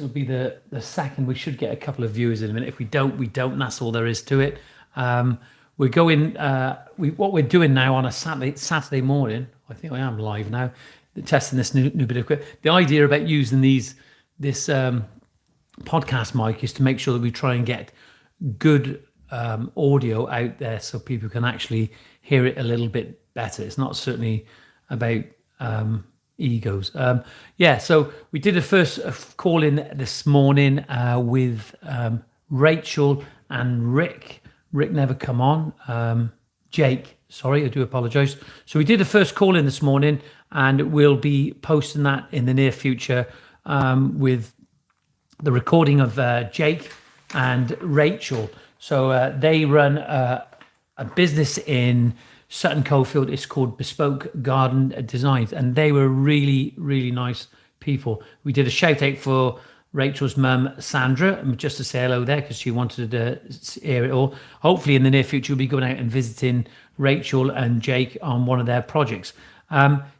will be the second. We should get a couple of viewers in a minute. If we don't, we don't. That's all there is to it. We're going. What we're doing now on a Saturday morning. I think I am live now, testing this new bit of equipment. The idea about using this podcast mic is to make sure that we try and get good audio out there so people can actually hear it a little bit better. It's not certainly about egos. So we did a first call in this morning with Rachel and Rick. Rick never come on. Jake, sorry, I do apologize. So we did a first call in this morning, and we'll be posting that in the near future with the recording of Jake and Rachel. So they run a business in Sutton Coldfield. It's called Bespoke Garden Designs, and they were really, really nice people. We did a shout out for Rachel's mum, Sandra, just to say hello there because she wanted to hear it all. Hopefully in the near future we'll be going out and visiting Rachel and Jake on one of their projects.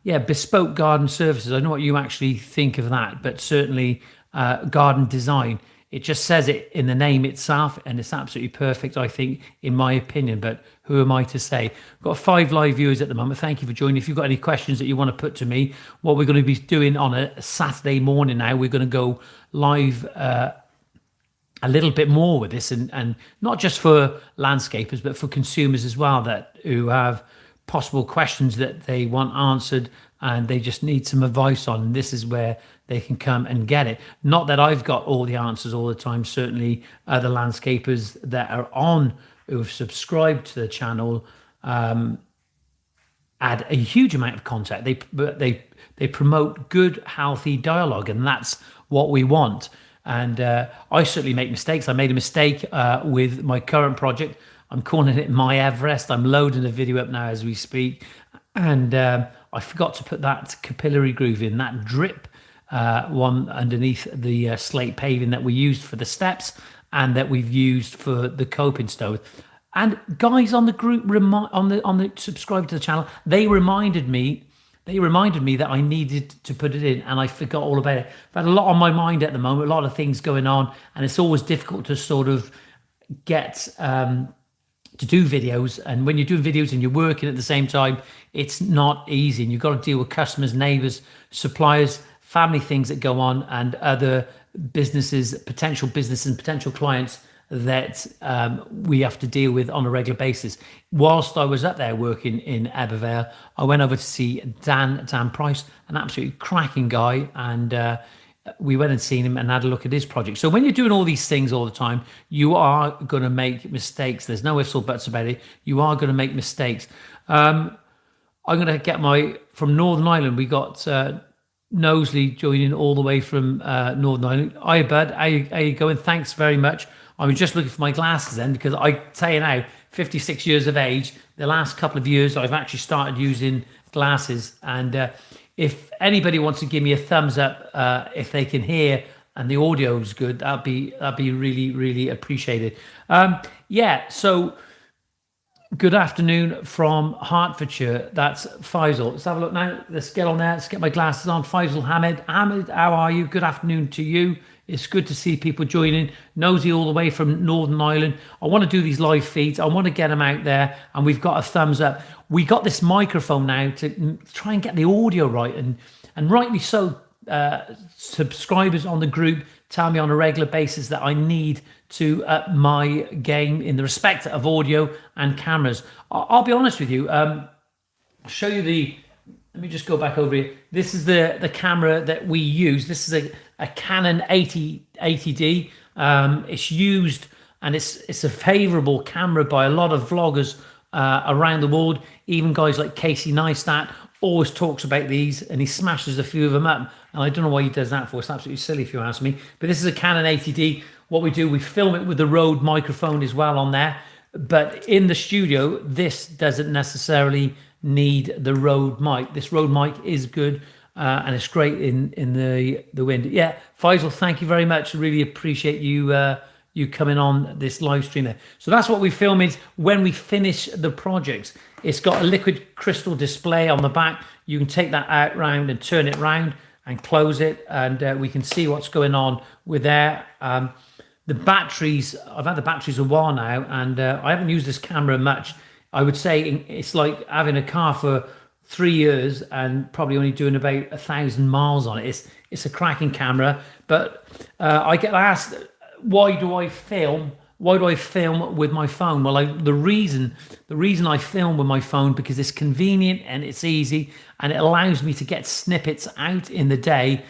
Bespoke Garden Services. I don't know what you actually think of that, but certainly garden design. It just says it in the name itself, and it's absolutely perfect, I think, in my opinion. But who am I to say? We've got 5 live viewers at the moment. Thank you for joining. If you've got any questions that you want to put to me, what we're going to be doing on a Saturday morning now, we're going to go live a little bit more with this, and not just for landscapers, but for consumers as well, who have possible questions that they want answered and they just need some advice on. And this is where they can come and get it. Not that I've got all the answers all the time. Certainly other landscapers that are on, who have subscribed to the channel, add a huge amount of content. They promote good, healthy dialogue, and that's what we want. And I certainly make mistakes. I made a mistake with my current project. I'm calling it My Everest. I'm loading a video up now as we speak. And I forgot to put that capillary groove in, that drip one underneath the slate paving that we used for the steps and that we've used for the coping stone. And guys on the group, on the subscribe to the channel, they reminded me that I needed to put it in, and I forgot all about it. I've had a lot on my mind at the moment, a lot of things going on, and it's always difficult to sort of get to do videos. And when you're doing videos and you're working at the same time, it's not easy, and you've got to deal with customers, neighbors, suppliers, family things that go on, and other businesses, potential clients that we have to deal with on a regular basis. Whilst I was up there working in Ebervale, I went over to see Dan Price, an absolutely cracking guy, and we went and seen him and had a look at his project. So when you're doing all these things all the time, you are going to make mistakes. There's no ifs or buts about it. You are going to make mistakes. I'm going to get from Northern Ireland. We got Knowsley joining all the way from Northern Ireland. Hi, bud. How you going? Thanks very much. I was just looking for my glasses then, because I tell you now, 56 years of age, the last couple of years, I've actually started using glasses. And if anybody wants to give me a thumbs up, if they can hear and the audio is good, that'd be really, really appreciated. So good afternoon from Hertfordshire. That's Faisal. Let's have a look now. Let's get on there. Let's get my glasses on. Faisal Hamid. Hamid, how are you? Good afternoon to you. It's good to see people joining. Nosy all the way from Northern Ireland. I want to do these live feeds. I want to get them out there, and we've got a thumbs up. We got this microphone now to try and get the audio right, and rightly so. Subscribers on the group tell me on a regular basis that I need to up my game in the respect of audio and cameras. I'll be honest with you. I'll show you let me just go back over here. This is the camera that we use. This is a Canon 80D. It's used, and it's a favorable camera by a lot of vloggers around the world. Even guys like Casey Neistat always talks about these, and he smashes a few of them up. And I don't know why he does that for. It's absolutely silly if you ask me. But this is a Canon 80D. What we do, we film it with the Rode microphone as well on there. But in the studio, this doesn't necessarily need the Rode mic. This Rode mic is good, and it's great in the wind. Yeah, Faisal, thank you very much. Really appreciate you coming on this live stream there. So that's what we film is when we finish the projects. It's got a liquid crystal display on the back. You can take that out round and turn it round, and close it, and we can see what's going on with there. The batteries, I've had the batteries a while now, and I haven't used this camera much. I would say it's like having a car for 3 years and probably only doing about 1,000 miles on it. It's a cracking camera, but I get asked, why do I film? Why do I film with my phone? Well, the reason I film with my phone, because it's convenient and it's easy, and it allows me to get snippets out in the day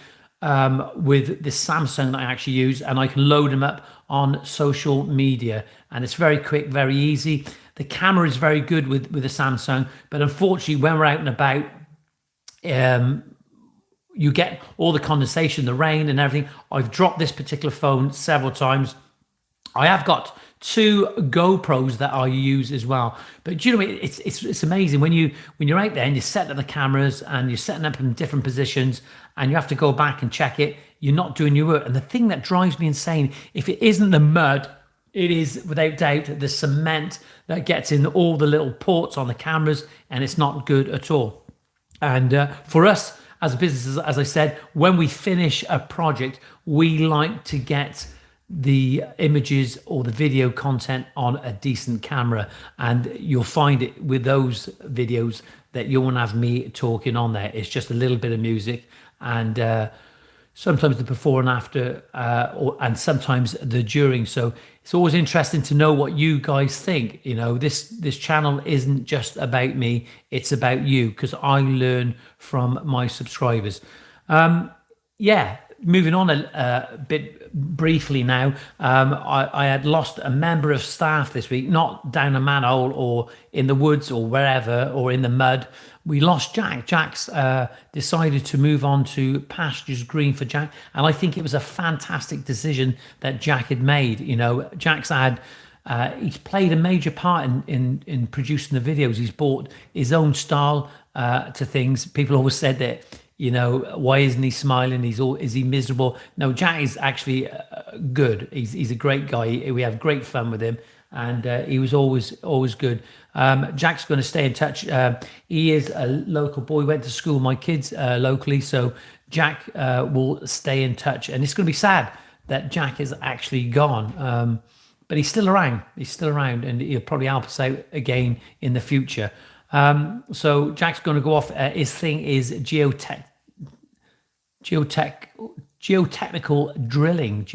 with this Samsung that I actually use, and I can load them up on social media, and it's very quick, very easy. The camera is very good with the Samsung, but unfortunately, when we're out and about, you get all the condensation, the rain, and everything. I've dropped this particular phone several times. I have got 2 GoPros that I use as well. But you know, it's amazing when you're out there and you're setting up the cameras and you're setting up in different positions, and you have to go back and check it. You're not doing your work. And the thing that drives me insane, if it isn't the mud, it is without doubt the cement that gets in all the little ports on the cameras, and it's not good at all. And for us as a business, as I said, when we finish a project, we like to get the images or the video content on a decent camera, and you'll find it with those videos that you won't have me talking on there. It's just a little bit of music, and sometimes the before and after, and sometimes the during. So it's always interesting to know what you guys think. You know, this channel isn't just about me, it's about you, because I learn from my subscribers. Yeah, moving on a bit briefly now. I had lost a member of staff this week, not down a manhole or in the woods or wherever, or in the mud. We lost Jack. Jack's decided to move on to pastures green for Jack, and I think it was a fantastic decision that Jack had made. You know, Jack's had he's played a major part in producing the videos. He's brought his own style to things. People always said that, you know, why isn't he smiling? Is he miserable? No, Jack is actually good. He's a great guy. We have great fun with him, and he was always good. Jack's going to stay in touch. He is a local boy. Went to school with my kids locally, so Jack will stay in touch. And it's going to be sad that Jack is actually gone, but he's still around. He's still around, and he'll probably help us out again in the future. So Jack's going to go off. His thing is geotechnical drilling,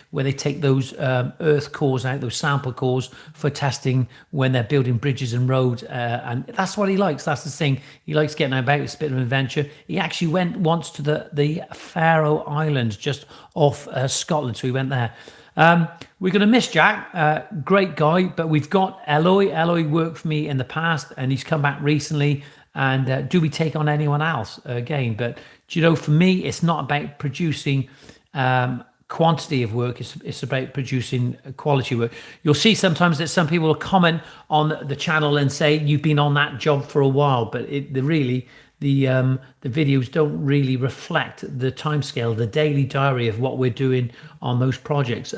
where they take those earth cores out, those sample cores, for testing when they're building bridges and roads. And that's what he likes. That's the thing. He likes getting about. It's a bit of an adventure. He actually went once to the Faroe Islands, just off Scotland. So he went there. We're going to miss Jack, great guy, but we've got Eloy. Eloy worked for me in the past, and he's come back recently. And do we take on anyone else again? But do you know, for me, it's not about producing quantity of work. It's about producing quality work. You'll see sometimes that some people will comment on the channel and say you've been on that job for a while, but the videos don't really reflect the timescale, the daily diary of what we're doing on those projects.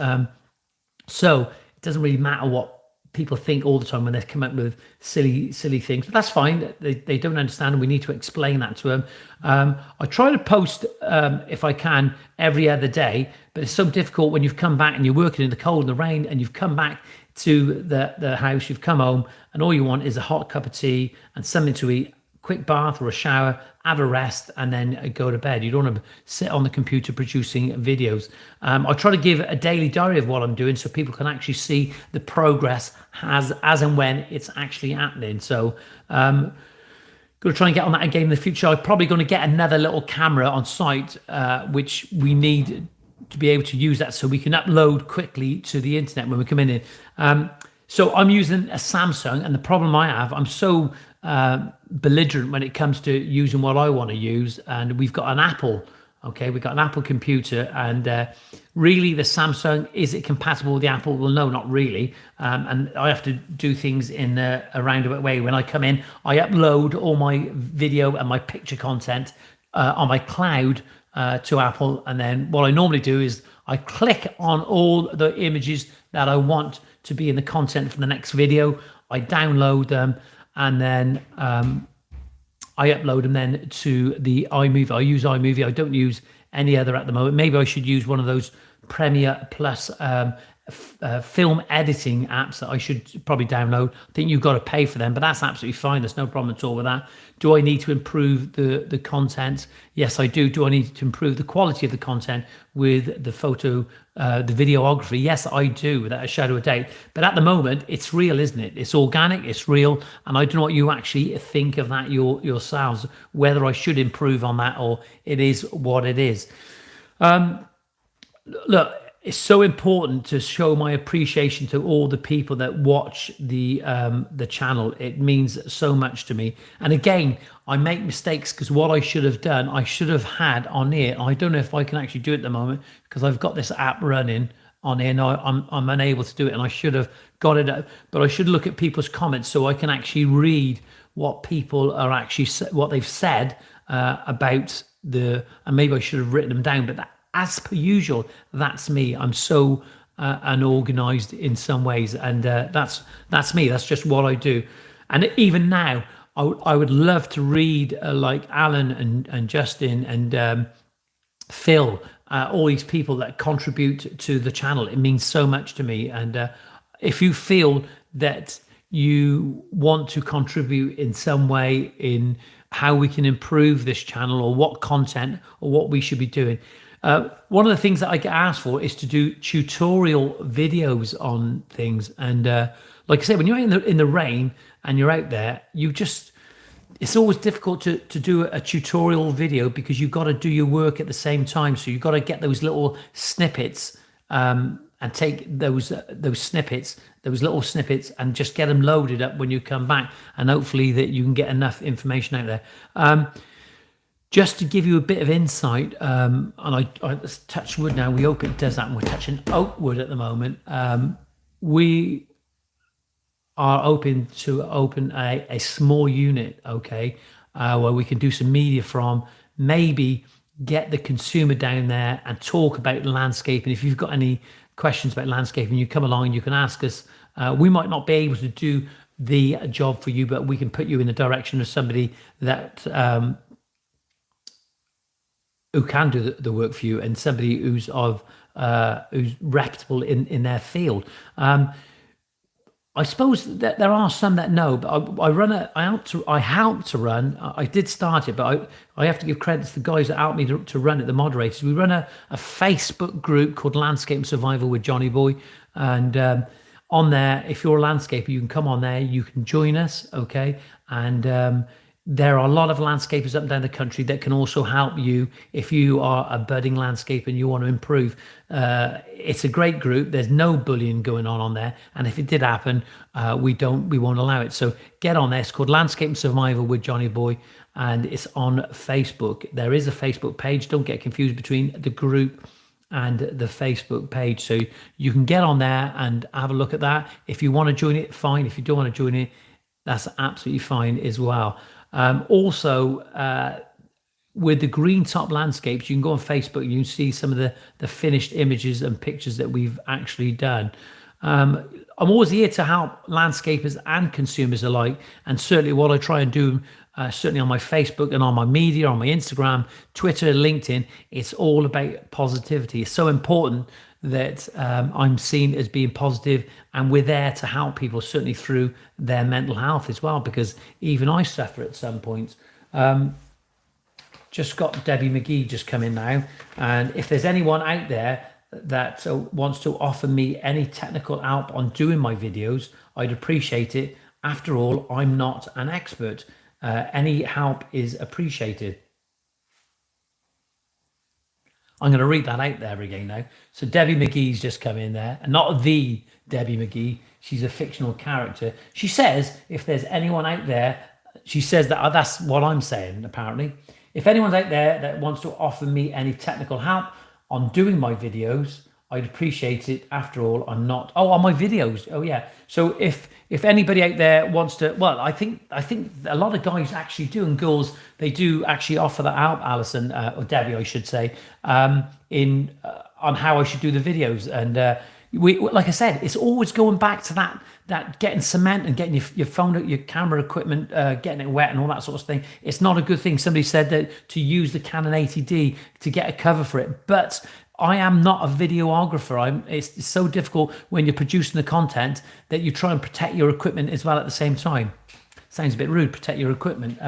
So it doesn't really matter what people think all the time when they come up with silly things, but that's fine. They don't understand, and we need to explain that to them. I try to post, if I can, every other day, but it's so difficult when you've come back and you're working in the cold and the rain, and you've come back to the house, you've come home, and all you want is a hot cup of tea and something to eat, quick bath or a shower, have a rest, and then go to bed. You don't want to sit on the computer producing videos. I try to give a daily diary of what I'm doing, so people can actually see the progress as and when it's actually happening. So going to try and get on that again in the future. I'm probably going to get another little camera on site, which we need to be able to use that so we can upload quickly to the internet when we come in. So I'm using a Samsung, and the problem I have, I'm so belligerent when it comes to using what I want to use, and we've got an Apple. Okay, we've got an Apple computer, and really the Samsung, is it compatible with the Apple? Well, no, not really. And I have to do things in a roundabout way. When I come in, I upload all my video and my picture content on my cloud to Apple, and then what I normally do is I click on all the images that I want to be in the content for the next video. I download them, and then I upload them then to the iMovie. I use iMovie. I don't use any other at the moment. Maybe I should use one of those Premiere Plus film editing apps that I should probably download. I think you've got to pay for them, but that's absolutely fine. There's no problem at all with that. Do I need to improve the content? Yes, I do. Do I need to improve the quality of the content with the photo, the videography? Yes, I do, without a shadow of a doubt. But at the moment, it's real, isn't it? It's organic, it's real, and I don't know what you actually think of that yourselves, whether I should improve on that or it is what it is. Look, it's so important to show my appreciation to all the people that watch the channel. It means so much to me. And again, I make mistakes because what I should have done, I should have had on here. I don't know if I can actually do it at the moment because I've got this app running on here. Now I'm unable to do it, and I should have got it up. But I should look at people's comments so I can actually read what people are actually what they've said about and maybe I should have written them down. But that, as per usual, that's me. I'm so unorganized in some ways, and that's me. That's just what I do. And even now, I would love to read like Alan and Justin and Phil, all these people that contribute to the channel. It means so much to me. And if you feel that you want to contribute in some way in how we can improve this channel or what content or what we should be doing, one of the things that I get asked for is to do tutorial videos on things. And like I said, when you're in the rain and you're out there, it's always difficult to do a tutorial video because you've got to do your work at the same time. So you've got to get those little snippets and take those snippets, those little snippets, and just get them loaded up when you come back. And hopefully that you can get enough information out there. Just to give you a bit of insight, and I let's touch wood now. We hope it does that, and we're touching oak wood at the moment. We are open to open a small unit, okay, where we can do some media from, maybe get the consumer down there and talk about landscaping. If you've got any questions about landscaping, you come along and you can ask us. We might not be able to do the job for you, but we can put you in the direction of somebody that who can do the work for you, and somebody who's reputable in their field. I suppose that there are some that know, but I help to run. I did start it, but I have to give credit to the guys that helped me to run it, the moderators. We run a Facebook group called Landscape and Survival with Johnnyboy, and on there, if you're a landscaper, you can come on there, you can join us, okay, and there are a lot of landscapers up and down the country that can also help you if you are a budding landscaper and you want to improve. It's a great group. There's no bullying going on there, and if it did happen, we won't allow it. So get on there. It's called Landscape and Survival with Johnnyboy, and it's on Facebook. There is a Facebook page. Don't get confused between the group and the Facebook page. So you can get on there and have a look at that. If you want to join it, fine. If you don't want to join it, that's absolutely fine as well. Also, with the green top landscapes, you can go on Facebook and you can see some of the finished images and pictures that we've actually done. I'm always here to help landscapers and consumers alike, and certainly what I try and do, certainly on my Facebook and on my media, on my Instagram, Twitter, LinkedIn, it's all about positivity. It's so important that I'm seen as being positive, and we're there to help people certainly through their mental health as well, because even I suffer at some points. Just got Debbie McGee just come in now, and if there's anyone out there that wants to offer me any technical help on doing my videos, I'd appreciate it. After all, I'm not an expert. Any help is appreciated. I'm going to read that out there again now. So Debbie McGee's just come in there, and not the Debbie McGee. She's a fictional character. She says, if there's anyone out there, she says that that's what I'm saying, apparently. If anyone's out there that wants to offer me any technical help on doing my videos, I'd appreciate it. After all, I'm not. Oh, on my videos. Oh, yeah. So if anybody out there wants to, well, I think a lot of guys actually do, and girls, they do actually offer that help, Alison, or Debbie, I should say, on how I should do the videos. And we, like I said, it's always going back to that getting cement and getting your phone, your camera equipment, getting it wet and all that sort of thing. It's not a good thing. Somebody said that to use the Canon 80D to get a cover for it, but I am not a videographer. It's so difficult when you're producing the content that you try and protect your equipment as well at the same time. Sounds a bit rude, protect your equipment.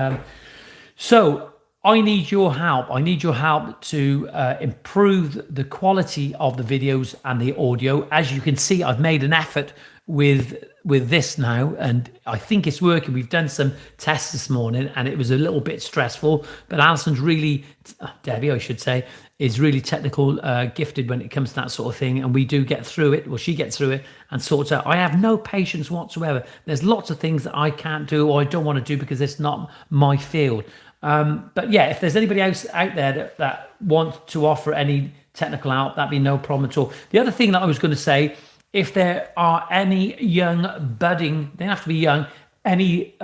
So I need your help. I need your help to improve the quality of the videos and the audio. As you can see, I've made an effort with this now, and I think it's working. We've done some tests this morning, and it was a little bit stressful. But Alison's really, Debbie, I should say, is really technical, gifted when it comes to that sort of thing, and we do get through it. Well, she gets through it and sorts out. I have no patience whatsoever. There's lots of things that I can't do or I don't want to do because it's not my field. But yeah, if there's anybody else out there that wants to offer any technical help, that'd be no problem at all. The other thing that I was going to say, if there are any young budding, they don't have to be young, any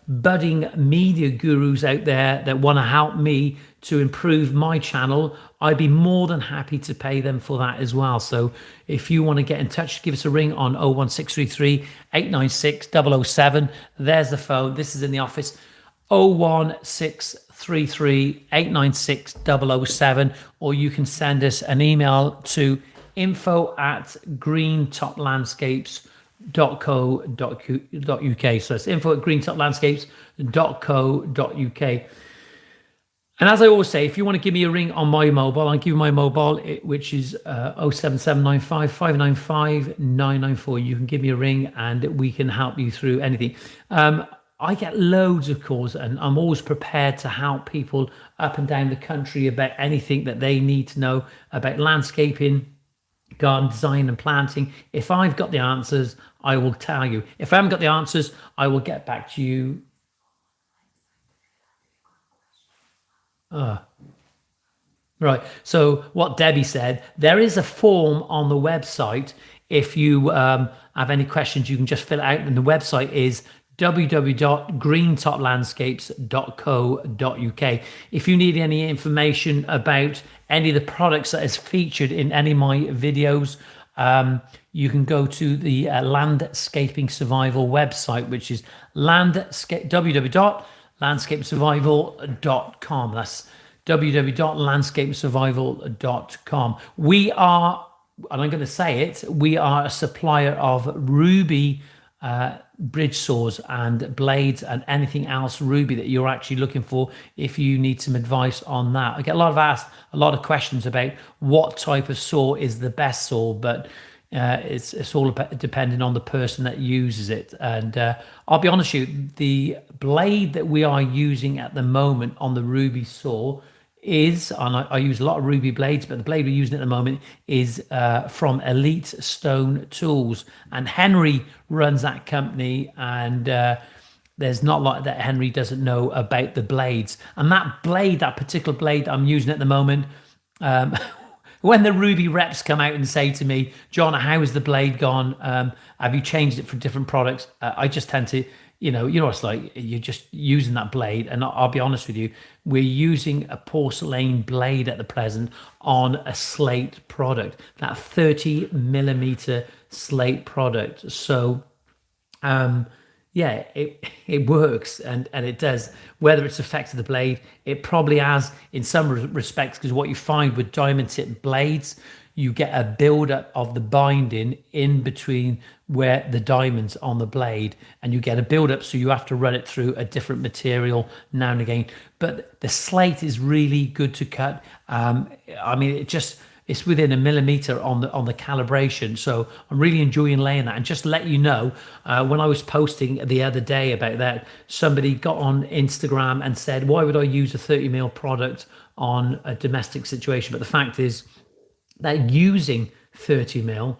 budding media gurus out there that want to help me to improve my channel, I'd be more than happy to pay them for that as well. So if you want to get in touch, give us a ring on 01633 896 007. There's the phone. This is in the office. 01633 896 007, or you can send us an email to info@greentoplandscapes.co.uk. So it's info@greentoplandscapes.co.uk. And as I always say, if you want to give me a ring on my mobile, I'll give you my mobile, which is 07795 595 994. You can give me a ring and we can help you through anything. I get loads of calls, and I'm always prepared to help people up and down the country about anything that they need to know about landscaping, garden design and planting. If I've got the answers, I will tell you. If I haven't got the answers, I will get back to you. Right. So what Debbie said, there is a form on the website. If you have any questions, you can just fill it out, and the website is www.greentoplandscapes.co.uk. If you need any information about any of the products that is featured in any of my videos, you can go to the Landscaping Survival website, which is www.landscapesurvival.com. That's www.landscapesurvival.com. We are, and I'm going to say it, we are a supplier of ruby bridge saws and blades and anything else ruby that you're actually looking for if you need some advice on that. I get asked a lot of questions about what type of saw is the best saw, but it's all depending on the person that uses it. And I'll be honest with you, the blade that we are using at the moment on the ruby saw is, and I use a lot of ruby blades, but the blade we're using at the moment is from Elite Stone Tools, and Henry runs that company, and there's not a lot that Henry doesn't know about the blades. And that blade, that particular blade I'm using at the moment, when the ruby reps come out and say to me, John, how is the blade gone? Have you changed it for different products? I just tend to, it's like you're just using that blade. And I'll be honest with you, we're using a porcelain blade at the present on a slate product, that 30 millimeter slate product. So, yeah, it works and it does. Whether it's affected the blade, it probably has in some respects, because what you find with diamond tip blades, you get a buildup of the binding in between where the diamonds on the blade, and you get a buildup, so you have to run it through a different material now and again. But the slate is really good to cut. I mean, it's within a millimeter on the calibration, so I'm really enjoying laying that. And just to let you know, when I was posting the other day about that, somebody got on Instagram and said, why would I use a 30 mil product on a domestic situation? But the fact is that using 30 mil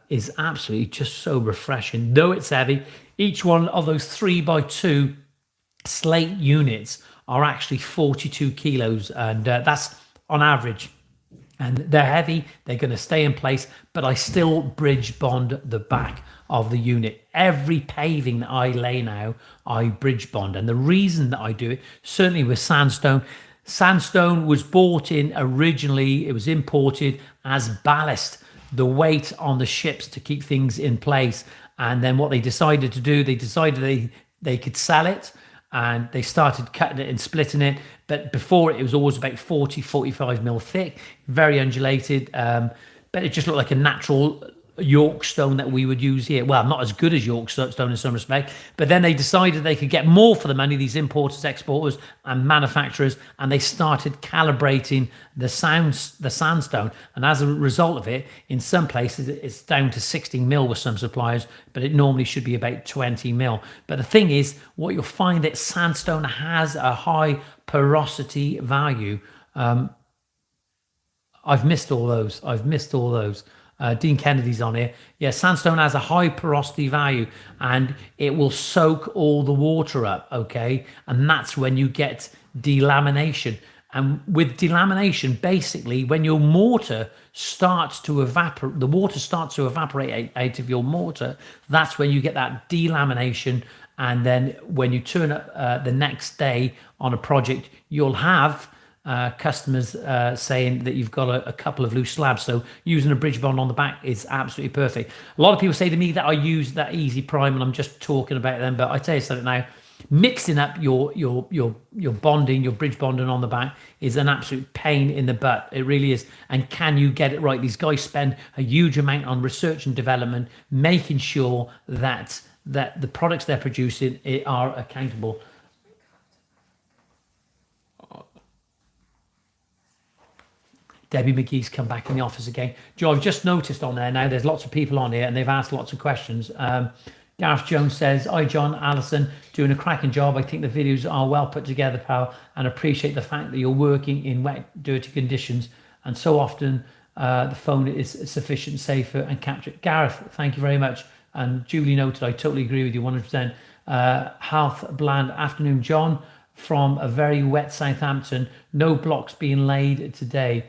is absolutely just so refreshing. Though it's heavy, each one of those 3x2 slate units are actually 42 kilos, and that's on average. And they're heavy, they're going to stay in place, but I still bridge bond the back of the unit. Every paving that I lay now, I bridge bond. And the reason that I do it, certainly with sandstone was bought in originally, it was imported as ballast the weight on the ships to keep things in place. And then what they decided to do, they decided they could sell it, and they started cutting it and splitting it. But before it was always about 40, 45 mil thick, very undulated. But it just looked like a natural York stone that we would use here. Well, not as good as York stone in some respect, but then they decided they could get more for the money, these importers, exporters, and manufacturers, and they started calibrating the sandstone. And as a result of it, in some places it's down to 16 mil with some suppliers, but it normally should be about 20 mil. But the thing is, what you'll find that sandstone has a high porosity value. I've missed all those. Dean Kennedy's on here. Yeah, sandstone has a high porosity value, and it will soak all the water up, okay? And that's when you get delamination. And with delamination, basically, when your mortar starts to evaporate, the water starts to evaporate out of your mortar, that's when you get that delamination. And then when you turn up the next day on a project, you'll have customers saying that you've got a couple of loose slabs. So using a bridge bond on the back is absolutely perfect. A lot of people say to me that I use that easy prime, and I'm just talking about them. But I tell you something now, mixing up your bonding, your bridge bonding on the back is an absolute pain in the butt. It really is. And can you get it right? These guys spend a huge amount on research and development, making sure that the products they're producing are accountable. Debbie McGee's come back in the office again. Joe, I've just noticed on there now, there's lots of people on here and they've asked lots of questions. Gareth Jones says, hi John, Alison, doing a cracking job. I think the videos are well put together, pal, and appreciate the fact that you're working in wet, dirty conditions, and so often the phone is sufficient, safer, and capture. Gareth, thank you very much. And duly noted, I totally agree with you 100%. Half bland afternoon, John, from a very wet Southampton. No blocks being laid today.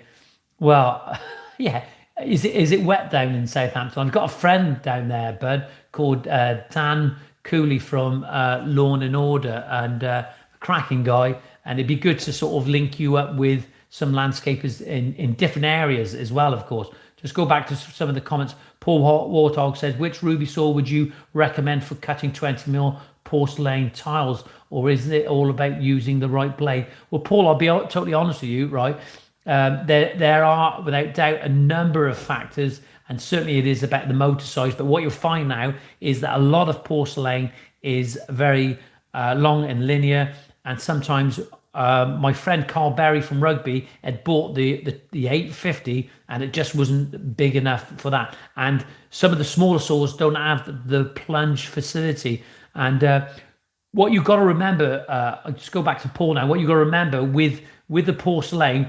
Well, yeah. Is it wet down in Southampton? I've got a friend down there, bud, called Dan Cooley from Lawn and Order, and a cracking guy. And it'd be good to sort of link you up with some landscapers in different areas as well, of course. Just go back to some of the comments. Paul Warthog says, which ruby saw would you recommend for cutting 20mm porcelain tiles? Or is it all about using the right blade? Well, Paul, I'll be totally honest with you, right? There are, without doubt, a number of factors, and certainly it is about the motor size. But what you'll find now is that a lot of porcelain is very long and linear, and sometimes my friend Carl Berry from Rugby had bought the 850, and it just wasn't big enough for that. And some of the smaller saws don't have the plunge facility. And what you've got to remember, I'll just go back to Paul now. What you've got to remember with the porcelain,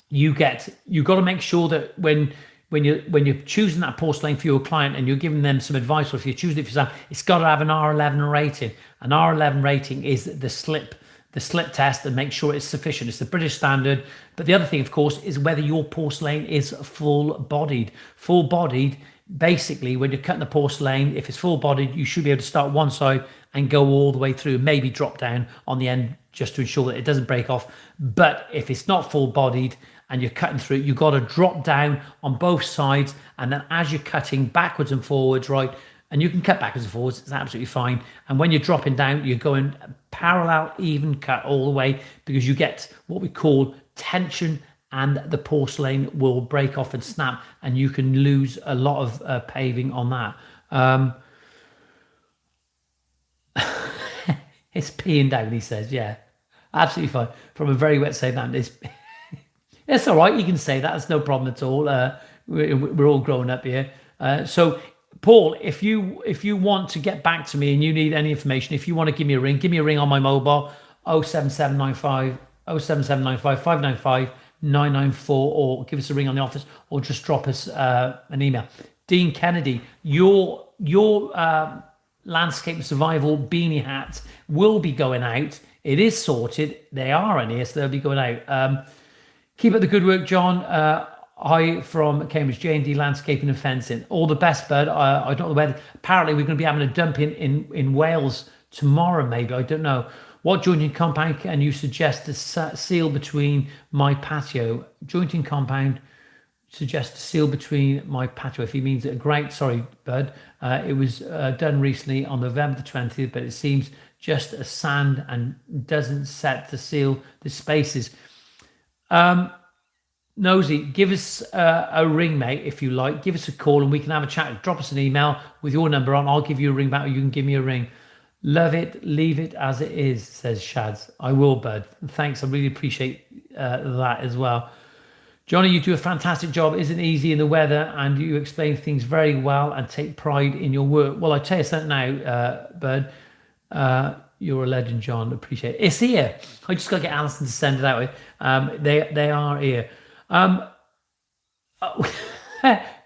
you've got to make sure that when you're choosing that porcelain for your client and you're giving them some advice, or if you're choosing it for yourself, it's got to have an R11 rating. An R11 rating is the slip test, and make sure it's sufficient. It's the British standard. But the other thing, of course, is whether your porcelain is full-bodied. Full-bodied, basically, when you're cutting the porcelain, if it's full-bodied, you should be able to start one side and go all the way through, maybe drop down on the end just to ensure that it doesn't break off. But if it's not full-bodied and you're cutting through it, you've got to drop down on both sides, and then as you're cutting backwards and forwards, right, and you can cut backwards and forwards, it's absolutely fine. And when you're dropping down, you're going parallel, even cut all the way, because you get what we call tension, and the porcelain will break off and snap, and you can lose a lot of paving on that. It's peeing down, he says. Yeah, absolutely fine. From a very wet Southampton. It's all right. You can say that. It's no problem at all. We're all grown up here. So, Paul, if you want to get back to me and you need any information, if you want to give me a ring on my mobile, 07795 595 994, or give us a ring on the office, or just drop us an email. Dean Kennedy, your landscape survival beanie hat will be going out. It is sorted. They are in here, so they'll be going out. Keep up the good work, John. Hi from Cambridge, J&D Landscaping and Fencing. All the best, bud. I don't know whether, apparently we're going to be having a dump in Wales tomorrow, maybe. I don't know. What jointing compound can you suggest to seal between my patio? Jointing compound suggest a seal between my patio. If he means a grout, sorry, bud. It was done recently on November the 20th, but it seems just a sand and doesn't set to seal the spaces. Nosy, give us a ring, mate, if you like. Give us a call and we can have a chat. Drop us an email with your number on. I'll give you a ring back or you can give me a ring. Love it. Leave it as it is, says Shads. I will, bud. Thanks. I really appreciate that as well. Johnny, you do a fantastic job. Isn't easy in the weather and you explain things very well and take pride in your work. Well, I tell you something now, bud. You're a legend, John. Appreciate it. It's here. I just got to get Alison to send it out. They are here.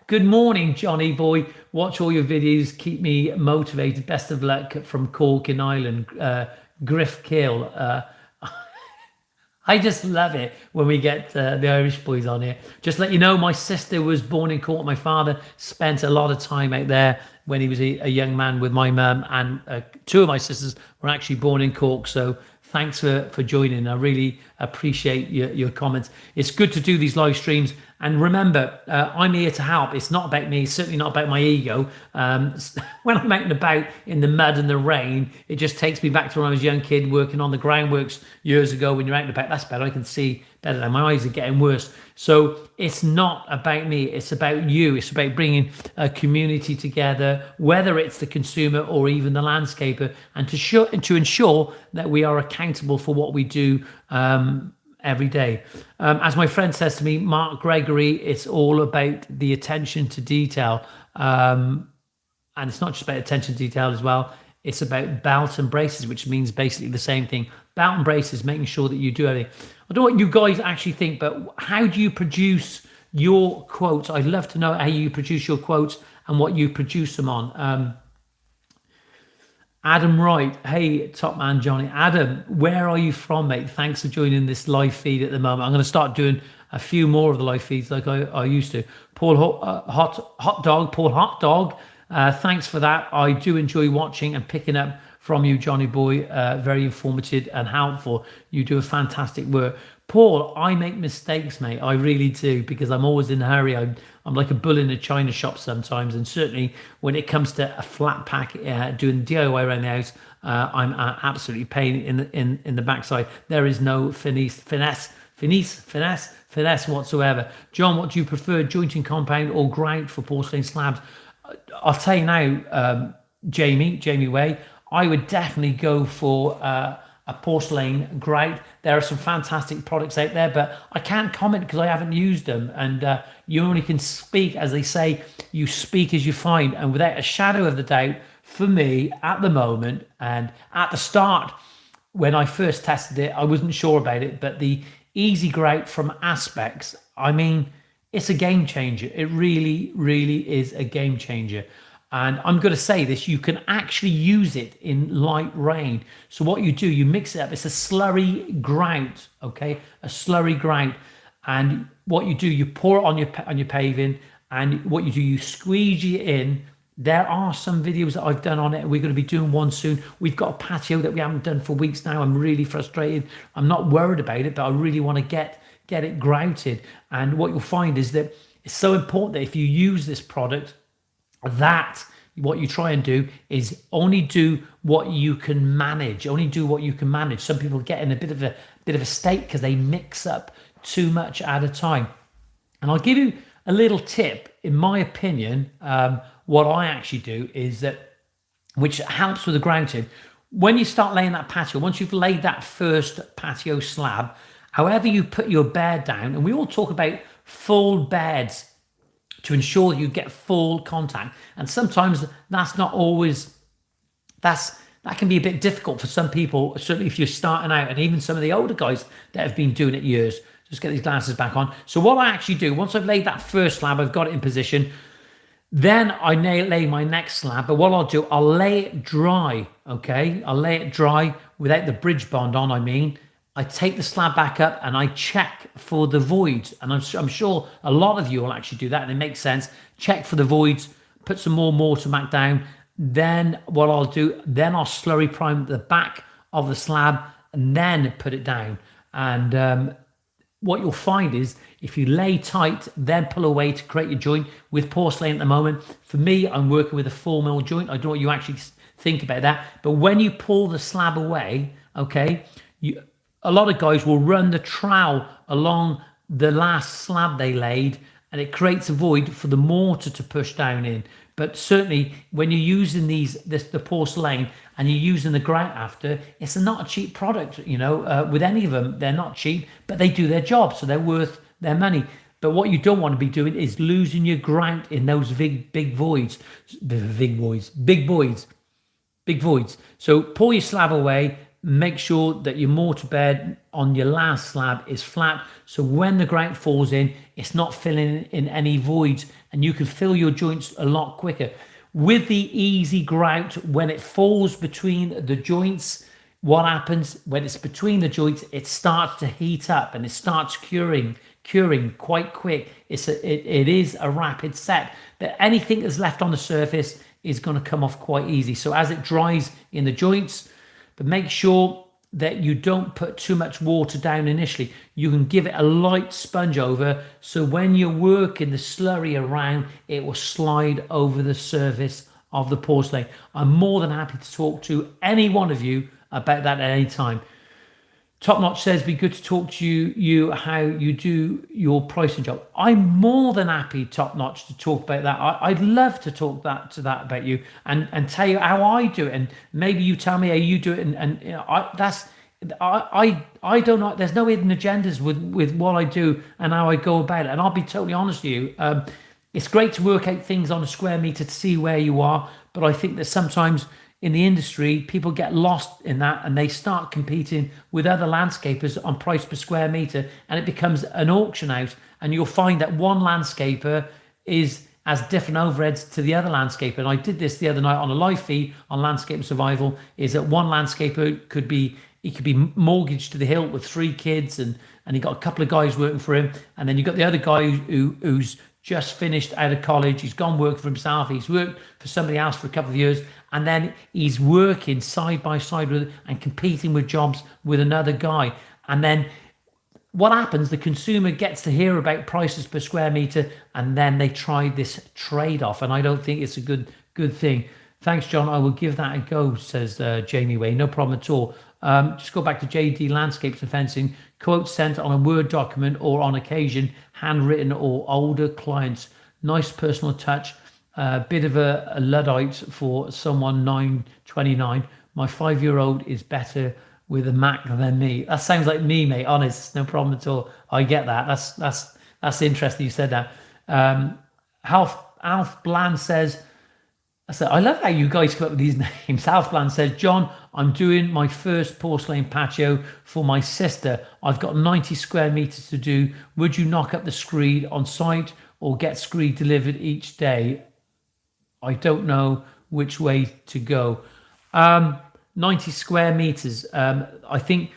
Good morning, Johnny boy. Watch all your videos. Keep me motivated. Best of luck from Cork in Ireland. Griff Kill. I just love it when we get the Irish boys on here. Just let you know, my sister was born in Cork. My father spent a lot of time out there when he was a young man with my mum, and two of my sisters were actually born in Cork. So thanks for joining. I really appreciate your comments. It's good to do these live streams. And remember, I'm here to help. It's not about me. It's certainly not about my ego. When I'm out and about in the mud and the rain, it just takes me back to when I was a young kid working on the groundworks years ago. When you're out and about, that's better. I can see better now. My eyes are getting worse. So it's not about me. It's about you. It's about bringing a community together, whether it's the consumer or even the landscaper, and to ensure that we are accountable for what we do every day. As my friend says to me, Mark Gregory, it's all about the attention to detail. And it's not just about attention to detail as well. It's about belt and braces, which means basically the same thing. Belt and braces, making sure that you do everything. I don't know what you guys actually think, but how do you produce your quotes? I'd love to know how you produce your quotes and what you produce them on. Adam Wright, hey, top man Johnny. Adam, where are you from, mate? Thanks for joining this live feed at the moment. I'm going to start doing a few more of the live feeds like I used to. Paul Hot Dog, thanks for that. I do enjoy watching and picking up from you, Johnny boy. Very informative and helpful. You do a fantastic work. Paul, I make mistakes, mate. I really do, because I'm always in a hurry. I'm like a bull in a china shop sometimes, and certainly when it comes to a flat pack, doing DIY around the house, I'm absolutely pain in the backside. There is no finesse whatsoever. John, what do you prefer, jointing compound or grout for porcelain slabs? I'll tell you now, Jamie Way, I would definitely go for a porcelain grout. There are some fantastic products out there, but I can't comment because I haven't used them. And you only can speak, as they say, you speak as you find. And without a shadow of the doubt, for me, at the moment, and at the start, when I first tested it, I wasn't sure about it, but the Easy Grout from Aspects, I mean, it's a game changer. It really, really is a game changer. And I'm going to say this, you can actually use it in light rain. So what you do, you mix it up. It's a slurry grout, okay? A slurry grout. And what you do, you pour it on your paving, and what you do, you squeegee it in. There are some videos that I've done on it. We're going to be doing one soon. We've got a patio that we haven't done for weeks now. I'm really frustrated. I'm not worried about it, but I really want to get it grouted. And what you'll find is that it's so important that if you use this product, that what you try and do is only do what you can manage. Only do what you can manage. Some people get in a bit of a state because they mix up too much at a time. And I'll give you a little tip. In my opinion, what I actually do is that, which helps with the grouting, when you start laying that patio, once you've laid that first patio slab, however you put your bed down, and we all talk about full beds to ensure you get full contact. And sometimes that's not always, that can be a bit difficult for some people, certainly if you're starting out, and even some of the older guys that have been doing it years. Just get these glasses back on. So what I actually do, once I've laid that first slab, I've got it in position, then I lay my next slab. But what I'll do, I'll lay it dry, okay? I'll lay it dry without the bridge bond on, I mean. I take the slab back up and I check for the voids. And I'm sure a lot of you will actually do that, and it makes sense. Check for the voids, put some more mortar back down. Then what I'll do, then I'll slurry prime the back of the slab and then put it down. And what you'll find is if you lay tight, then pull away to create your joint. With porcelain at the moment, for me, I'm working with a 4mm joint. I don't know what you actually think about that, but when you pull the slab away, okay, a lot of guys will run the trowel along the last slab they laid, and it creates a void for the mortar to push down in. But certainly when you're using the porcelain and you're using the grout after, it's not a cheap product, with any of them. They're not cheap, but they do their job, so they're worth their money. But what you don't want to be doing is losing your grout in those big voids. So pull your slab away, make sure that your mortar bed on your last slab is flat, so when the grout falls in, it's not filling in any voids, and you can fill your joints a lot quicker. With the easy grout, when it falls between the joints, what happens when it's between the joints, it starts to heat up and it starts curing quite quick. It is a rapid set, but anything that's left on the surface is going to come off quite easy. So as it dries in the joints, but make sure that you don't put too much water down initially. You can give it a light sponge over, so when you're working the slurry around, it will slide over the surface of the porcelain. I'm more than happy to talk to any one of you about that at any time. Top Notch says, be good to talk to you how you do your pricing job. I'm more than happy, Top Notch, to talk about that. I'd love to talk that about you and tell you how I do it, and maybe you tell me how you do it. And I don't know. There's no hidden agendas with what I do and how I go about it. And I'll be totally honest with you. It's great to work out things on a square meter to see where you are, but I think that sometimes in the industry, people get lost in that and they start competing with other landscapers on price per square meter, and it becomes an auction house. And you'll find that one landscaper has different overheads to the other landscaper. And I did this the other night on a live feed on Landscape Survival, is that one landscaper could be mortgaged to the hilt with 3 kids, and he got a couple of guys working for him. And then you got the other guy who's just finished out of college. He's gone work for himself. He's worked for somebody else for a couple of years, and then he's working side by side with and competing with jobs with another guy. And then what happens? The consumer gets to hear about prices per square meter, and then they try this trade-off. And I don't think it's a good thing. Thanks, John. I will give that a go, says Johnyboy. No problem at all. Just go back to JD Landscapes and Fencing. Quotes sent on a Word document or on occasion handwritten or older clients. Nice personal touch. Bit of a Luddite for someone 929. My 5-year-old is better with a Mac than me. That sounds like me, mate. Honest, no problem at all. I get that. That's interesting you said that. Alf Bland says, I love how you guys come up with these names. Alf Bland says, John, I'm doing my first porcelain patio for my sister. I've got 90 square meters to do. Would you knock up the screed on site or get screed delivered each day? I don't know which way to go. 90 square meters. I think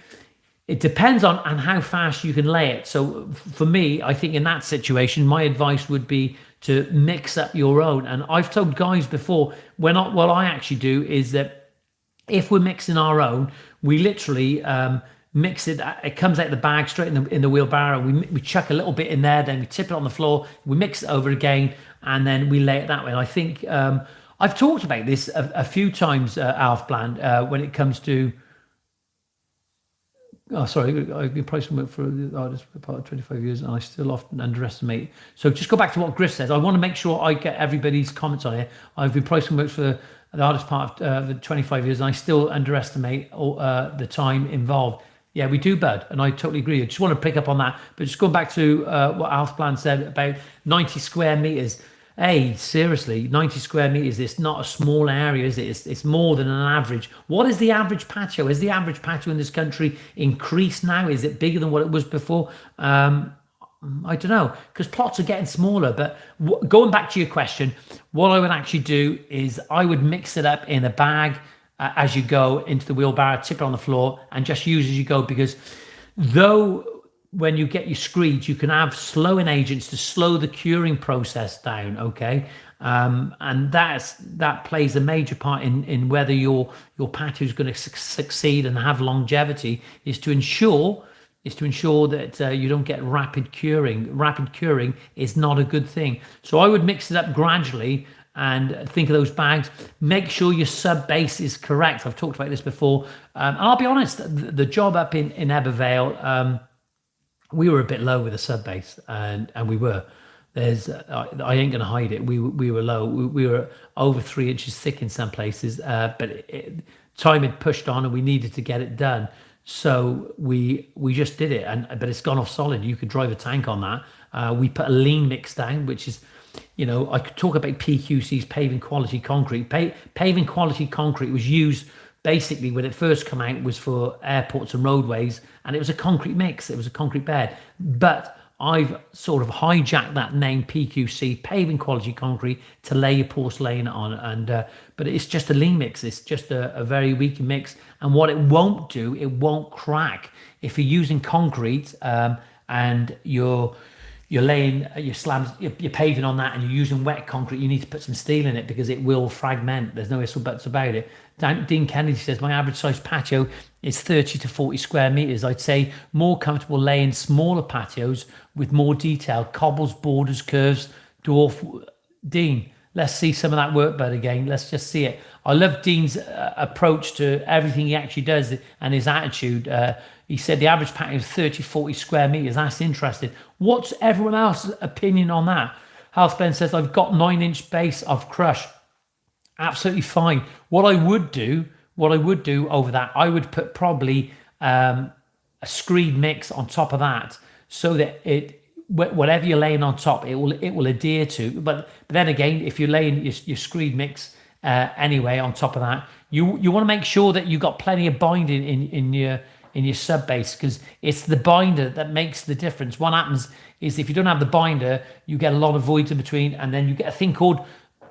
it depends on how fast you can lay it. So for me, I think in that situation, my advice would be to mix up your own. And I've told guys before, what I actually do is that if we're mixing our own, we literally mix it. It comes out the bag straight in the wheelbarrow. We chuck a little bit in there, then we tip it on the floor. We mix it over again, and then we lay it that way. And I think I've talked about this a few times, Alf Bland, when it comes to. Oh, sorry, I've been pricing work for the artist for part of 25 years, and I still often underestimate. So just go back to what Griff says. I want to make sure I get everybody's comments on it. I've been pricing work for the artist part of the 25 years, and I still underestimate the time involved. Yeah, we do, bud, and I totally agree. I just want to pick up on that. But just going back to what Alf Bland said about 90 square meters. Hey, seriously, 90 square meters, it's not a small area, is it? It's more than an average. What is the average patio? Is the average patio in this country increased now? Is it bigger than what it was before? I don't know, because plots are getting smaller. But going back to your question, what I would actually do is I would mix it up in a bag as you go into the wheelbarrow, tip it on the floor, and just use as you go, because though when you get your screeds, you can have slowing agents to slow the curing process down, okay? And that plays a major part in whether your patio is going to succeed and have longevity, is to ensure is to ensure that you don't get rapid curing. Rapid curing is not a good thing. So I would mix it up gradually and think of those bags. Make sure your sub base is correct. I've talked about this before. And I'll be honest, the job up in Ebervale, we were a bit low with the sub base, and we were. I ain't gonna hide it. We were low. We were over 3 inches thick in some places, but time had pushed on, and we needed to get it done. So we just did it, but it's gone off solid. You could drive a tank on that. We put a lean mix down, which is, I could talk about PQC's paving quality concrete. Paving quality concrete was used basically when it first came out was for airports and roadways, and it was a concrete mix. It was a concrete bed, but I've sort of hijacked that name PQC, paving quality concrete, to lay your porcelain on. But it's just a lean mix. It's just a very weak mix. And what it won't do, it won't crack. If you're using concrete and you're laying your slabs, you're paving on that, and you're using wet concrete, you need to put some steel in it because it will fragment. There's no ifs or buts about it. Dean Kennedy says, my average size patio is 30 to 40 square meters. I'd say more comfortable laying smaller patios with more detail, cobbles, borders, curves, dwarf. Dean, let's see some of that work, bud, again. Let's just see it. I love Dean's approach to everything he actually does and his attitude. He said the average patio is 30, 40 square meters. That's interesting. What's everyone else's opinion on that? Halsben says, I've got 9-inch base of crush. Absolutely fine. What I would do over that, I would put probably a screed mix on top of that, so that whatever you're laying on top, it will adhere to. But then again, if you're laying your screed mix anyway on top of that, you want to make sure that you've got plenty of binding in your sub base, because it's the binder that makes the difference. What happens is if you don't have the binder, you get a lot of voids in between, and then you get a thing called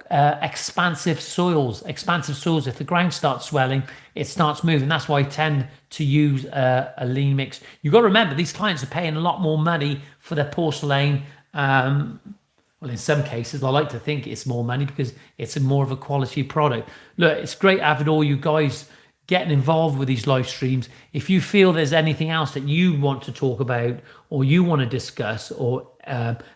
expansive soils. If the ground starts swelling, it starts moving. That's why I tend to use a lean mix. You've got to remember, these clients are paying a lot more money for their porcelain. Well, in some cases, I like to think it's more money because it's more of a quality product. Look, it's great having all you guys getting involved with these live streams. If you feel there's anything else that you want to talk about, or you want to discuss, or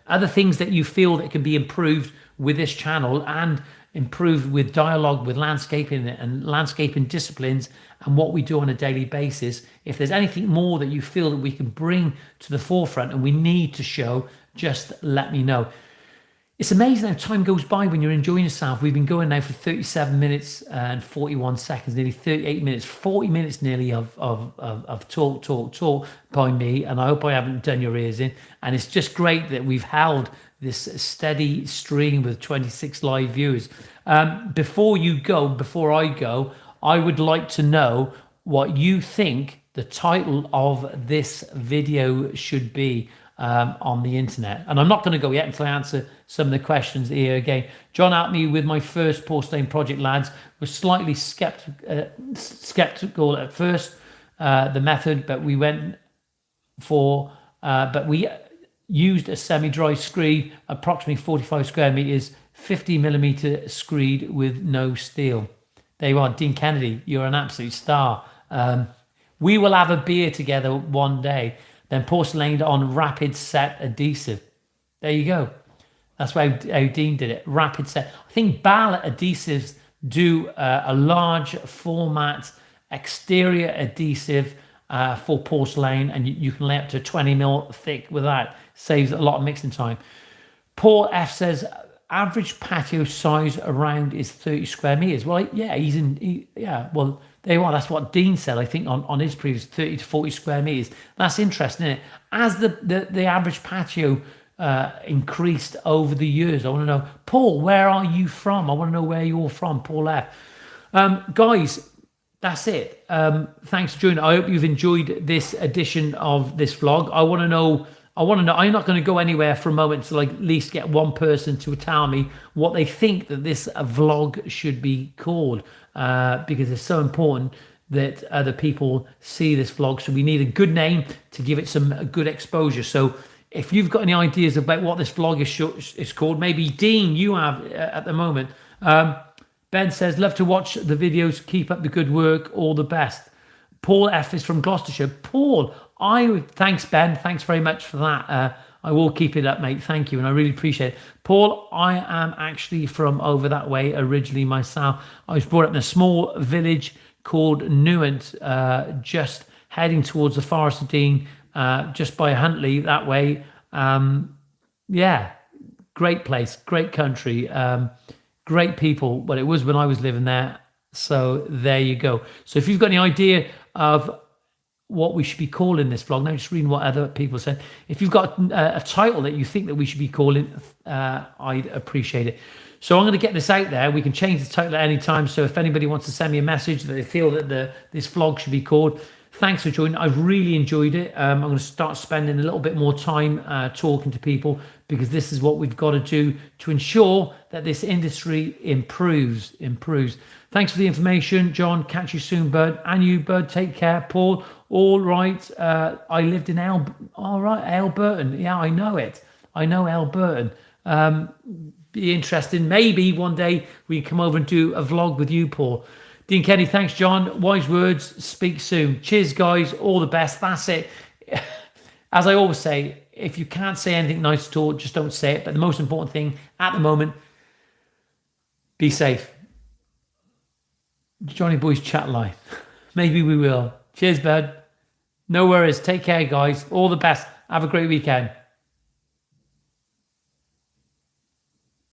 other things that you feel that can be improved with this channel and improved with dialogue with landscaping and landscaping disciplines and what we do on a daily basis, if there's anything more that you feel that we can bring to the forefront and we need to show, just let me know. It's amazing how time goes by when you're enjoying yourself. We've been going now for 37 minutes and 41 seconds, nearly 38 minutes, 40 minutes nearly of talk by me. And I hope I haven't done your ears in. And it's just great that we've held this steady stream with 26 live viewers. Before I go, I would like to know what you think the title of this video should be on the internet. And I'm not going to go yet until I answer some of the questions here again. John helped me with my first porcelain project, lads. Was slightly skeptical at first, the method, but we went for, but we used a semi-dry screed, approximately 45 square meters, 50mm screed with no steel. There you are, Dean Kennedy. You're an absolute star. We will have a beer together one day. Then porcelained on rapid set adhesive. There you go. That's how Dean did it. Rapid set. I think Ball adhesives do a large format exterior adhesive for porcelain, and you can lay up to 20mm thick with that. Saves a lot of mixing time. Paul F says average patio size around is 30 square meters. Well, yeah, well, there you are. That's what Dean said, I think, on his previous 30 to 40 square meters. That's interesting, isn't it? As the average patio increased over the years, I want to know, Paul, where are you from? I want to know where you're from, Paul F. Guys, that's it. Thanks for joining. I hope you've enjoyed this edition of this vlog. I want to know. I'm not going to go anywhere for a moment to at least get one person to tell me what they think that this vlog should be called, because it's so important that other people see this vlog. So we need a good name to give it some good exposure. So if you've got any ideas about what this vlog is called, maybe Dean, you have at the moment. Ben says, love to watch the videos. Keep up the good work. All the best. Paul F is from Gloucestershire. Paul, Thanks, Ben. Thanks very much for that. I will keep it up, mate. Thank you, and I really appreciate it. Paul, I am actually from over that way originally myself. I was brought up in a small village called Newent, just heading towards the Forest of Dean, just by Huntley that way. Yeah, great place, great country, great people. Well, it was when I was living there. So there you go. So if you've got any idea of what we should be calling this vlog, now just reading what other people said. If you've got a title that you think that we should be calling, I'd appreciate it. So I'm going to get this out there. We can change the title at any time. So if anybody wants to send me a message that they feel that this vlog should be called, thanks for joining. I've really enjoyed it. I'm going to start spending a little bit more time talking to people, because this is what we've got to do to ensure that this industry improves. Thanks for the information, John. Catch you soon, bud. And you, bud. Take care. Paul, all right. I lived in Alberton. Yeah, I know it. I know Alberton. Be interesting. Maybe one day we can come over and do a vlog with you, Paul. Dean Kenny, thanks, John. Wise words. Speak soon. Cheers, guys. All the best. That's it. As I always say, if you can't say anything nice at all, just don't say it. But the most important thing at the moment, be safe. Johnnyboy's chat line. Maybe we will. Cheers, bud. No worries. Take care, guys. All the best. Have a great weekend.